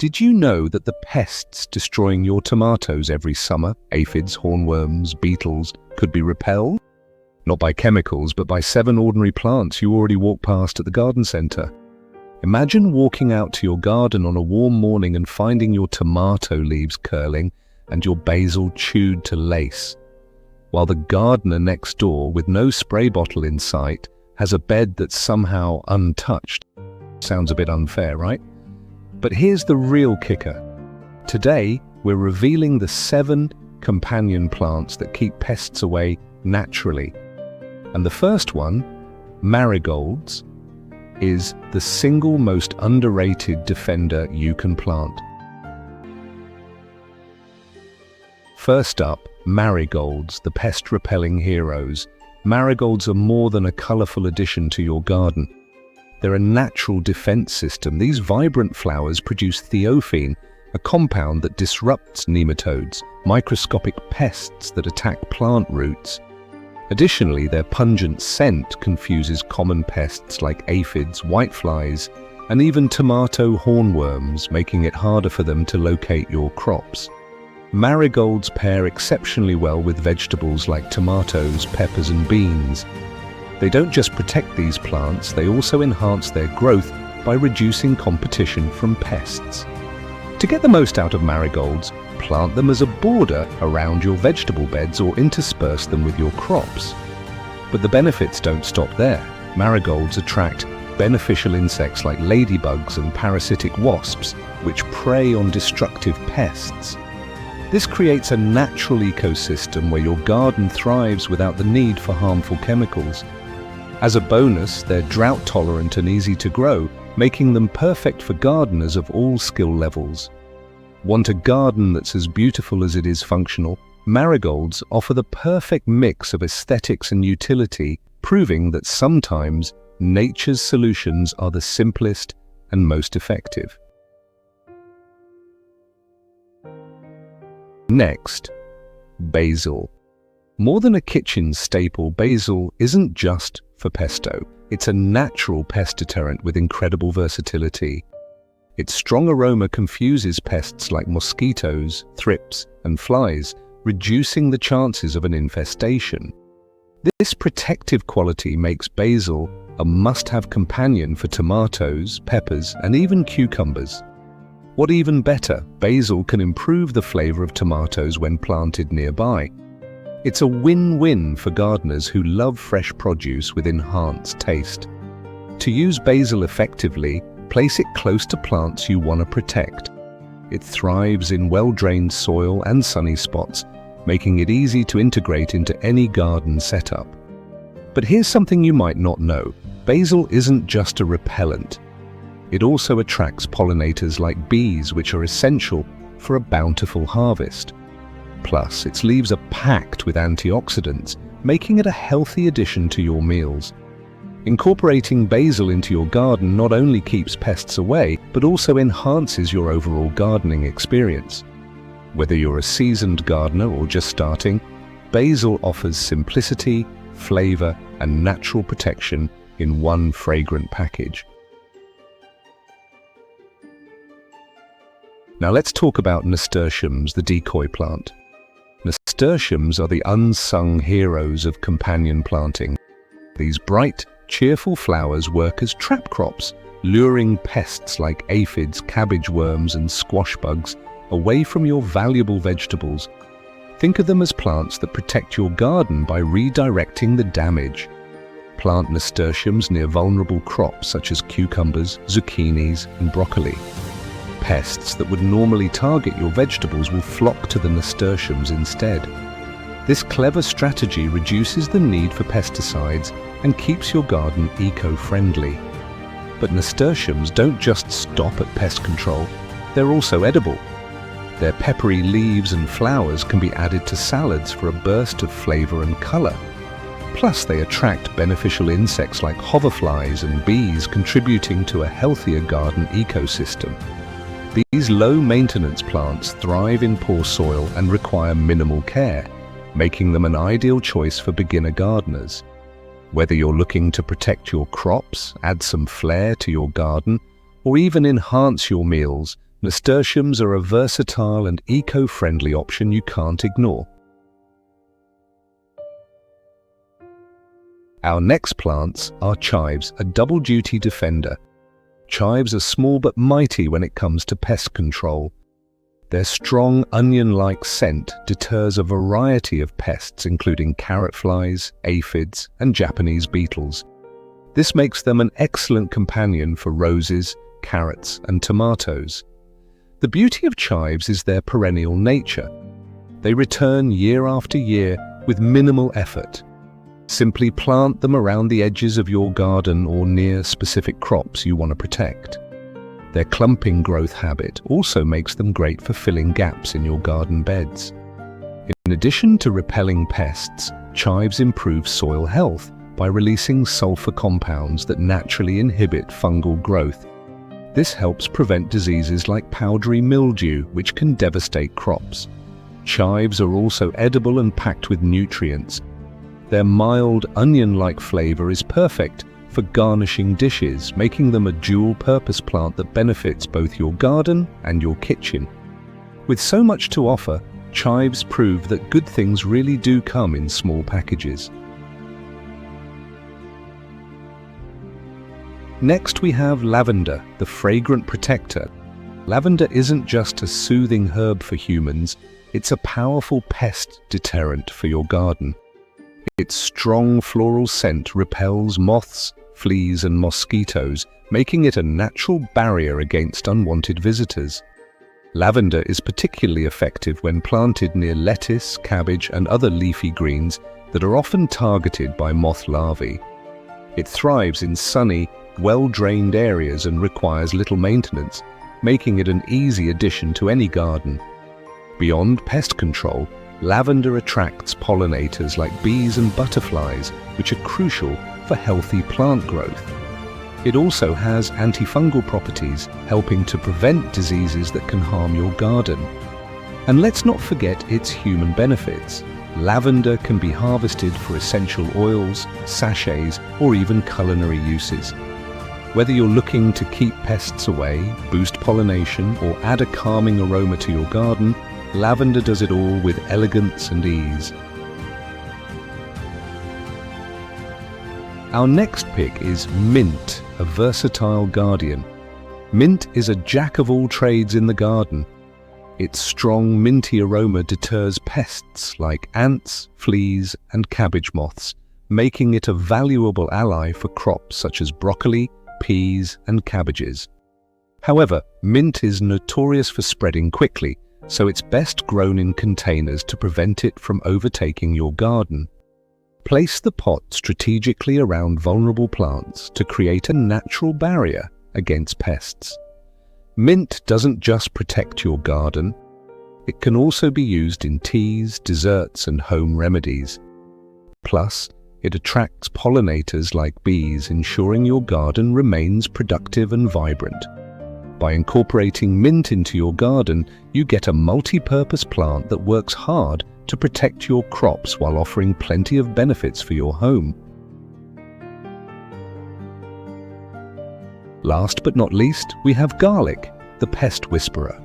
Did you know that the pests destroying your tomatoes every summer, aphids, hornworms, beetles, could be repelled? Not by chemicals, but by 7 ordinary plants you already walk past at the garden centre. Imagine walking out to your garden on a warm morning and finding your tomato leaves curling and your basil chewed to lace, while the gardener next door, with no spray bottle in sight, has a bed that's somehow untouched. Sounds a bit unfair, right? But here's the real kicker. Today, we're revealing the 7 companion plants that keep pests away naturally. And the first one, Marigolds, is the single most underrated defender you can plant. First up, Marigolds, the pest-repelling heroes. Marigolds are more than a colourful addition to your garden. They're a natural defense system. These vibrant flowers produce theophene, a compound that disrupts nematodes, microscopic pests that attack plant roots. Additionally, their pungent scent confuses common pests like aphids, whiteflies, and even tomato hornworms, making it harder for them to locate your crops. Marigolds pair exceptionally well with vegetables like tomatoes, peppers, and beans. They don't just protect these plants, they also enhance their growth by reducing competition from pests. To get the most out of marigolds, plant them as a border around your vegetable beds or intersperse them with your crops. But the benefits don't stop there. Marigolds attract beneficial insects like ladybugs and parasitic wasps, which prey on destructive pests. This creates a natural ecosystem where your garden thrives without the need for harmful chemicals. As a bonus, they're drought-tolerant and easy to grow, making them perfect for gardeners of all skill levels. Want a garden that's as beautiful as it is functional? Marigolds offer the perfect mix of aesthetics and utility, proving that sometimes nature's solutions are the simplest and most effective. Next, basil. More than a kitchen staple, basil isn't just for pesto. It's a natural pest deterrent with incredible versatility. Its strong aroma confuses pests like mosquitoes, thrips, and flies, reducing the chances of an infestation. This protective quality makes basil a must-have companion for tomatoes, peppers, and even cucumbers. What even better, basil can improve the flavor of tomatoes when planted nearby. It's a win-win for gardeners who love fresh produce with enhanced taste. To use basil effectively, place it close to plants you want to protect. It thrives in well-drained soil and sunny spots, making it easy to integrate into any garden setup. But here's something you might not know. Basil isn't just a repellent. It also attracts pollinators like bees, which are essential for a bountiful harvest. Plus, its leaves are packed with antioxidants, making it a healthy addition to your meals. Incorporating basil into your garden not only keeps pests away, but also enhances your overall gardening experience. Whether you're a seasoned gardener or just starting, basil offers simplicity, flavor, and natural protection in one fragrant package. Now let's talk about Nasturtiums, the decoy plant. Nasturtiums are the unsung heroes of companion planting. These bright, cheerful flowers work as trap crops, luring pests like aphids, cabbage worms, and squash bugs away from your valuable vegetables. Think of them as plants that protect your garden by redirecting the damage. Plant nasturtiums near vulnerable crops such as cucumbers, zucchinis, and broccoli. Pests that would normally target your vegetables will flock to the nasturtiums instead. This clever strategy reduces the need for pesticides and keeps your garden eco-friendly. But nasturtiums don't just stop at pest control, they're also edible. Their peppery leaves and flowers can be added to salads for a burst of flavor and color. Plus, they attract beneficial insects like hoverflies and bees, contributing to a healthier garden ecosystem. These low-maintenance plants thrive in poor soil and require minimal care, making them an ideal choice for beginner gardeners. Whether you're looking to protect your crops, add some flair to your garden, or even enhance your meals, Nasturtiums are a versatile and eco-friendly option you can't ignore. Our next plants are chives, a double-duty defender. Chives are small but mighty when it comes to pest control. Their strong onion-like scent deters a variety of pests including carrot flies, aphids, and Japanese beetles. This makes them an excellent companion for roses, carrots, and tomatoes. The beauty of chives is their perennial nature. They return year after year with minimal effort. Simply plant them around the edges of your garden or near specific crops you want to protect. Their clumping growth habit also makes them great for filling gaps in your garden beds. In addition to repelling pests, chives improve soil health by releasing sulfur compounds that naturally inhibit fungal growth. This helps prevent diseases like powdery mildew, which can devastate crops. Chives are also edible and packed with nutrients. Their mild, onion-like flavor is perfect for garnishing dishes, making them a dual-purpose plant that benefits both your garden and your kitchen. With so much to offer, chives prove that good things really do come in small packages. Next we have lavender, the fragrant protector. Lavender isn't just a soothing herb for humans, it's a powerful pest deterrent for your garden. Its strong floral scent repels moths, fleas, and mosquitoes, making it a natural barrier against unwanted visitors. Lavender is particularly effective when planted near lettuce, cabbage, and other leafy greens that are often targeted by moth larvae. It thrives in sunny, well-drained areas and requires little maintenance, making it an easy addition to any garden. Beyond pest control, lavender attracts pollinators like bees and butterflies, which are crucial for healthy plant growth. It also has antifungal properties, helping to prevent diseases that can harm your garden. And let's not forget its human benefits. Lavender can be harvested for essential oils, sachets, or even culinary uses. Whether you're looking to keep pests away, boost pollination, or add a calming aroma to your garden, lavender does it all with elegance and ease. Our next pick is mint, a versatile guardian. Mint is a jack of all trades in the garden. Its strong minty aroma deters pests like ants, fleas, and cabbage moths, making it a valuable ally for crops such as broccoli, peas, and cabbages. However, mint is notorious for spreading quickly, so it's best grown in containers to prevent it from overtaking your garden. Place the pot strategically around vulnerable plants to create a natural barrier against pests. Mint doesn't just protect your garden, it can also be used in teas, desserts, and home remedies. Plus, it attracts pollinators like bees, ensuring your garden remains productive and vibrant. By incorporating mint into your garden, you get a multi-purpose plant that works hard to protect your crops while offering plenty of benefits for your home. Last but not least, we have garlic, the pest whisperer.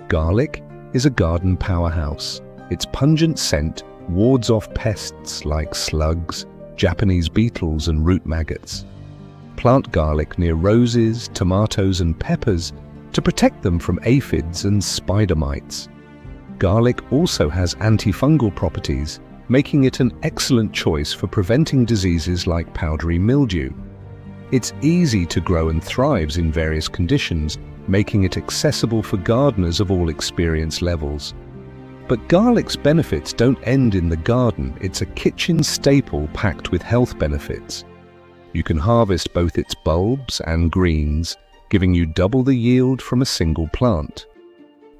Garlic is a garden powerhouse. Its pungent scent wards off pests like slugs, Japanese beetles, and root maggots. Plant garlic near roses, tomatoes, and peppers to protect them from aphids and spider mites. Garlic also has antifungal properties, making it an excellent choice for preventing diseases like powdery mildew. It's easy to grow and thrives in various conditions, making it accessible for gardeners of all experience levels. But garlic's benefits don't end in the garden. It's a kitchen staple packed with health benefits. You can harvest both its bulbs and greens, giving you double the yield from a single plant.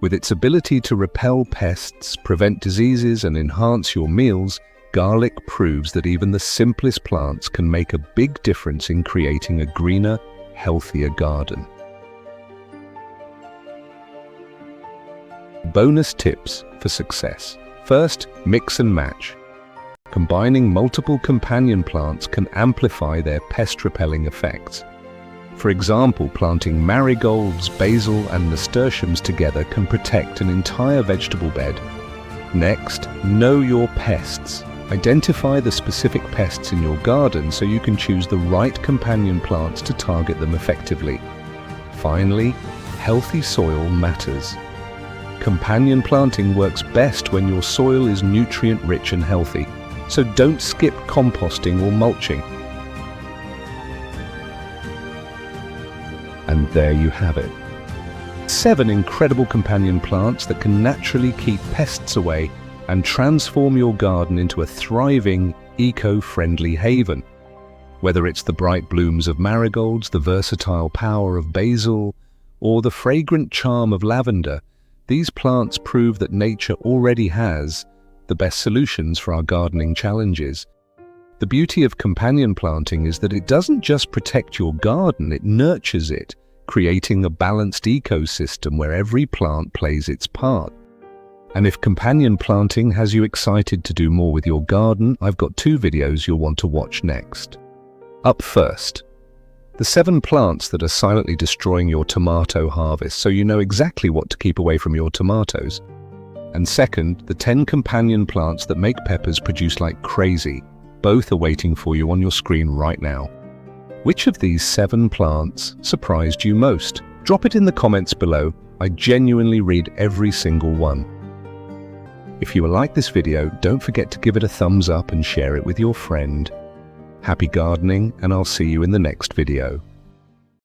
With its ability to repel pests, prevent diseases, and enhance your meals, garlic proves that even the simplest plants can make a big difference in creating a greener, healthier garden. Bonus tips for success. First, mix and match. Combining multiple companion plants can amplify their pest-repelling effects. For example, planting marigolds, basil and nasturtiums together can protect an entire vegetable bed. Next, know your pests. Identify the specific pests in your garden so you can choose the right companion plants to target them effectively. Finally, healthy soil matters. Companion planting works best when your soil is nutrient-rich and healthy, so don't skip composting or mulching. And there you have it. 7 incredible companion plants that can naturally keep pests away and transform your garden into a thriving, eco-friendly haven. Whether it's the bright blooms of marigolds, the versatile power of basil, or the fragrant charm of lavender, these plants prove that nature already has the best solutions for our gardening challenges. The beauty of companion planting is that it doesn't just protect your garden, it nurtures it, creating a balanced ecosystem where every plant plays its part. And if companion planting has you excited to do more with your garden, I've got 2 videos you'll want to watch next. Up first, the 7 plants that are silently destroying your tomato harvest so you know exactly what to keep away from your tomatoes. And second, the 10 companion plants that make peppers produce like crazy. Both are waiting for you on your screen right now. Which of these 7 plants surprised you most? Drop it in the comments below. I genuinely read every single one. If you like this video, don't forget to give it a thumbs up and share it with your friend. Happy gardening, and I'll see you in the next video.